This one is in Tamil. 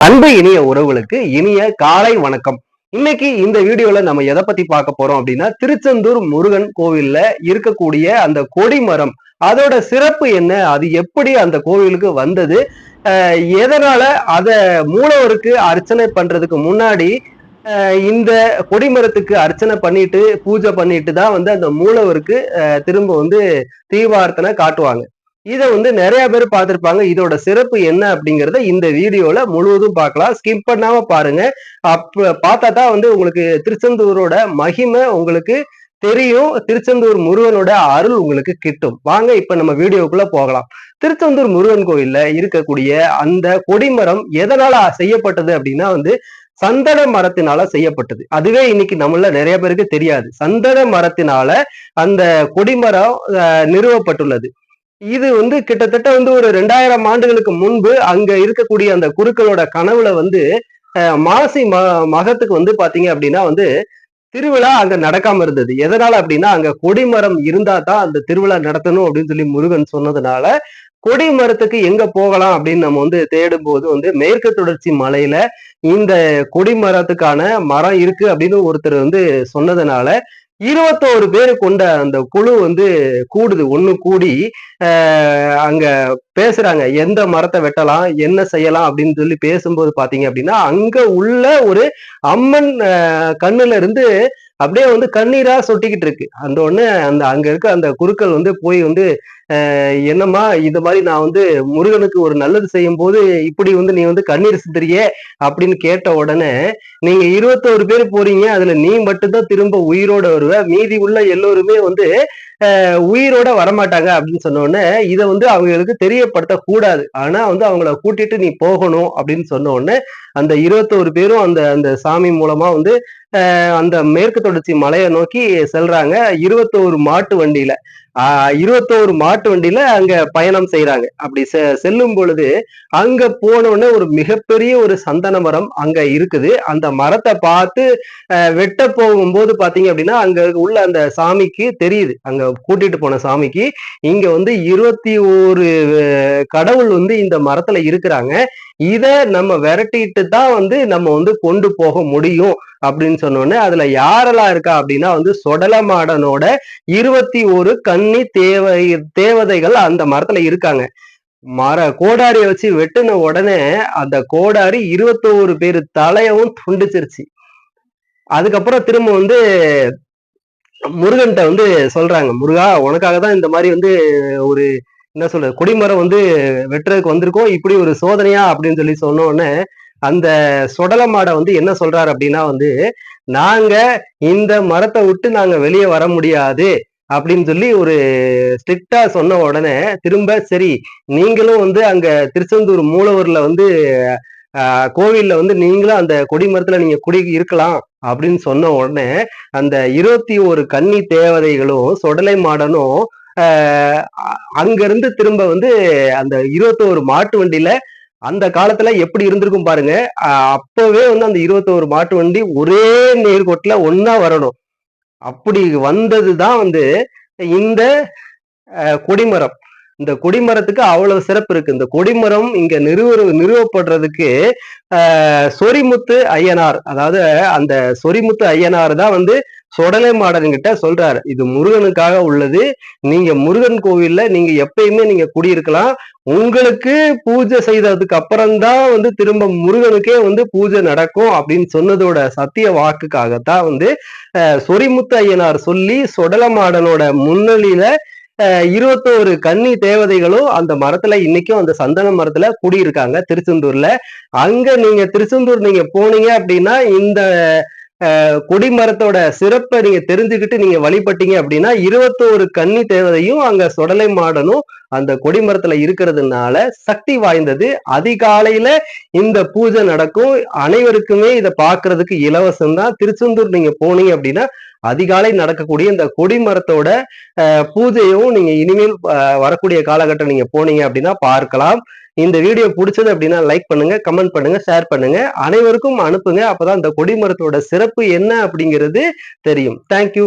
அன்பு இனிய உறவுகளுக்கு இனிய காலை வணக்கம். இன்னைக்கு இந்த வீடியோல நம்ம எதை பத்தி பார்க்க போறோம் அப்படின்னா, திருச்செந்தூர் முருகன் கோவில்ல இருக்கக்கூடிய அந்த கொடிமரம், அதோட சிறப்பு என்ன? அது எப்படி அந்த கோவிலுக்கு வந்தது? எதனால அத மூலவருக்கு அர்ச்சனை பண்றதுக்கு முன்னாடி இந்த கொடிமரத்துக்கு அர்ச்சனை பண்ணிட்டு பூஜை பண்ணிட்டு தான் அந்த மூலவருக்கு திரும்ப தீபார்த்தனை காட்டுவாங்க. இத நெறைய பேர் பார்த்திருப்பாங்க. இதோட சிறப்பு என்ன அப்படிங்கிறத இந்த வீடியோல முழுவதும் பார்க்கலாம். ஸ்கிப் பண்ணாம பாருங்க. பார்த்தா தான் உங்களுக்கு திருச்செந்தூரோட மகிமை உங்களுக்கு தெரியும். திருச்செந்தூர் முருகனோட அருள் உங்களுக்கு கிட்டும். வாங்க இப்ப நம்ம வீடியோக்குள்ள போகலாம். திருச்செந்தூர் முருகன் கோயில்ல இருக்கக்கூடிய அந்த கொடிமரம் எதனால செய்யப்பட்டது அப்படின்னா சந்தன மரத்தினால செய்யப்பட்டது. அதுவே இன்னைக்கு நம்மள நிறைய பேருக்கு தெரியாது. சந்தன மரத்தினால அந்த கொடிமரம் நிறுவப்பட்டுள்ளது. இது கிட்டத்தட்ட ஒரு 2000 ஆண்டுகளுக்கு முன்பு அங்க இருக்கக்கூடிய அந்த குருக்களோட கனவுல மாசி மகத்துக்கு பாத்தீங்க அப்படின்னா திருவிழா அங்க நடக்காம இருந்தது. எதனால அப்படின்னா அங்க கொடிமரம் இருந்தா தான் அந்த திருவிழா நடத்தணும் அப்படின்னு சொல்லி முருகன் சொன்னதுனால கொடிமரத்துக்கு எங்க போகலாம் அப்படின்னு நம்ம தேடும் போது மேற்கு தொடர்ச்சி மலையில இந்த கொடிமரத்துக்கான மரம் இருக்கு அப்படின்னு ஒருத்தர் சொன்னதுனால 21 பேரு கொண்ட அந்த குழு கூடுது. ஒண்ணு கூடி அங்க பேசுறாங்க. எந்த மரத்தை வெட்டலாம், என்ன செய்யலாம் அப்படின்னு சொல்லி பேசும்போது பாத்தீங்க அப்படின்னா, அங்க உள்ள ஒரு அம்மன் கண்ணுல இருந்து அப்படியே கண்ணீரா சொட்டிக்கிட்டு இருக்கு. அந்த ஒண்ணு அங்க இருக்க அந்த குருக்கள் போய் என்னம்மா இந்த மாதிரி நான் முருகனுக்கு ஒரு நல்லது செய்யும் போது இப்படி நீ கண்ணீர் சிந்துறியே அப்படின்னு கேட்ட உடனே, நீங்க 21 பேர் போறீங்க, அதுல நீ மட்டும்தான் திரும்ப உயிரோட வருவ, மீதி உள்ள எல்லோருமே உயிரோட வரமாட்டாங்க அப்படின்னு சொன்ன உடனே இதை அவங்களுக்கு தெரியப்படுத்த கூடாது. ஆனா அவங்கள கூட்டிட்டு நீ போகணும் அப்படின்னு சொன்ன உடனே அந்த 21 பேரும் அந்த அந்த சாமி மூலமா அந்த மேற்கு தொடர்ச்சி மலையை நோக்கி செல்றாங்க. 21 மாட்டு வண்டியில 21 மாட்டு வண்டியில அங்க பயணம் செய்யறாங்க. அப்படி செல்லும் பொழுது அங்க போன உடனே ஒரு மிகப்பெரிய ஒரு சந்தன மரம் அங்க இருக்குது. அந்த மரத்தை பார்த்து வெட்ட போகும்போது பாத்தீங்க அப்படின்னா அங்க உள்ள அந்த சாமிக்கு தெரியுது, அங்க கூட்டிட்டு போன சாமிக்கு இங்க 21 கடவுள் இந்த மரத்துல இருக்கிறாங்க. இத நம்ம விரட்டிட்டு தான் நம்ம கொண்டு போக முடியும் அப்படின்னு சொன்னோடனே அதுல யாரெல்லாம் இருக்கா அப்படின்னா சொடலமாடனோட 21 கன்னி தேவதைகள் அந்த மரத்துல இருக்காங்க. கோடாரியை வச்சு வெட்டின உடனே அந்த கோடாரி 21 பேரு தலையவும் துண்டிச்சிருச்சு. அதுக்கப்புறம் திரும்ப முருகன்கிட்ட சொல்றாங்க, முருகா உனக்காக தான் இந்த மாதிரி ஒரு என்ன சொல்றது கொடிமரம் வெட்டுறதுக்கு வந்திருக்கோம், இப்படி ஒரு சோதனையா அப்படின்னு சொல்லி சொன்ன உடனே அந்த சொடலமாட என்ன சொல்றாரு அப்படின்னா நாங்க இந்த மரத்தை விட்டு நாங்க வெளியே வர முடியாது அப்படின்னு சொல்லி ஒரு ஸ்ட்ரிக்டா சொன்ன உடனே திரும்ப சரி நீங்களும் அங்க திருச்செந்தூர் மூலவர்ல கோவில்ல நீங்களும் அந்த கொடிமரத்துல நீங்க குடி இருக்கலாம் அப்படின்னு சொன்ன உடனே அந்த 21 கன்னி தேவதைகளும் சொடலை மாடனும் அங்க இருந்து திரும்ப அந்த 21 மாட்டு வண்டியில அந்த காலத்துல எப்படி இருந்திருக்கும் பாருங்க. அப்பவே அந்த 21 மாட்டு வண்டி ஒரே நேர்கோட்டுல ஒன்னா வரணும். அப்படி வந்ததுதான் இந்த கொடிமரம். இந்த கொடிமரத்துக்கு அவ்வளவு சிறப்பு இருக்கு. இந்த கொடிமரம் இங்க நிறுவப்படுறதுக்கு சொரிமுத்து ஐயனார், அதாவது அந்த சொரிமுத்து ஐயனார் தான் சொடலை மாடன் கிட்ட சொல்றாரு, இது முருகனுக்காக உள்ளது, நீங்க முருகன் கோவில்ல நீங்க எப்பயுமே நீங்க குடியிருக்கலாம், உங்களுக்கு பூஜை செய்ததுக்கு அப்புறம்தான் திரும்ப முருகனுக்கே பூஜை நடக்கும் அப்படின்னு சொன்னதோட சத்திய வாக்குக்காகத்தான் சொரிமுத்து ஐயனார் சொல்லி சொடலமாடனோட முன்னிலையில 21 கன்னி தேவதைகளும் அந்த மரத்துல இன்னைக்கும் அந்த சந்தன மரத்துல குடியிருக்காங்க திருச்செந்தூர்ல. அங்க நீங்க திருச்செந்தூர் நீங்க போனீங்க அப்படின்னா இந்த கொடிமரத்தோட சிறப்பை நீங்க தெரிஞ்சுக்கிட்டு நீங்க வழிபட்டீங்க அப்படின்னா 21 கன்னி தேவதையும் அங்க சொடலை மாடனும் அந்த கொடிமரத்துல இருக்கிறதுனால சக்தி வாய்ந்தது. அதிகாலையில இந்த பூஜை நடக்கும். அனைவருக்குமே இதை பார்க்கறதுக்கு இலவசம் தான். திருச்செந்தூர் நீங்க போனீங்க அப்படின்னா அதிகாலை நடக்கக்கூடிய இந்த கொடிமரத்தோட பூஜையும் நீங்க இனிமேல் வரக்கூடிய காலகட்டம் நீங்க போனீங்க அப்படின்னா பார்க்கலாம். இந்த வீடியோ பிடிச்சது அப்படின்னா லைக் பண்ணுங்க, கமெண்ட் பண்ணுங்க, ஷேர் பண்ணுங்க, அனைவருக்கும் அனுப்புங்க. அப்பதான் இந்த கொடிமரத்தோட சிறப்பு என்ன அப்படிங்கிறது தெரியும். தேங்க்யூ.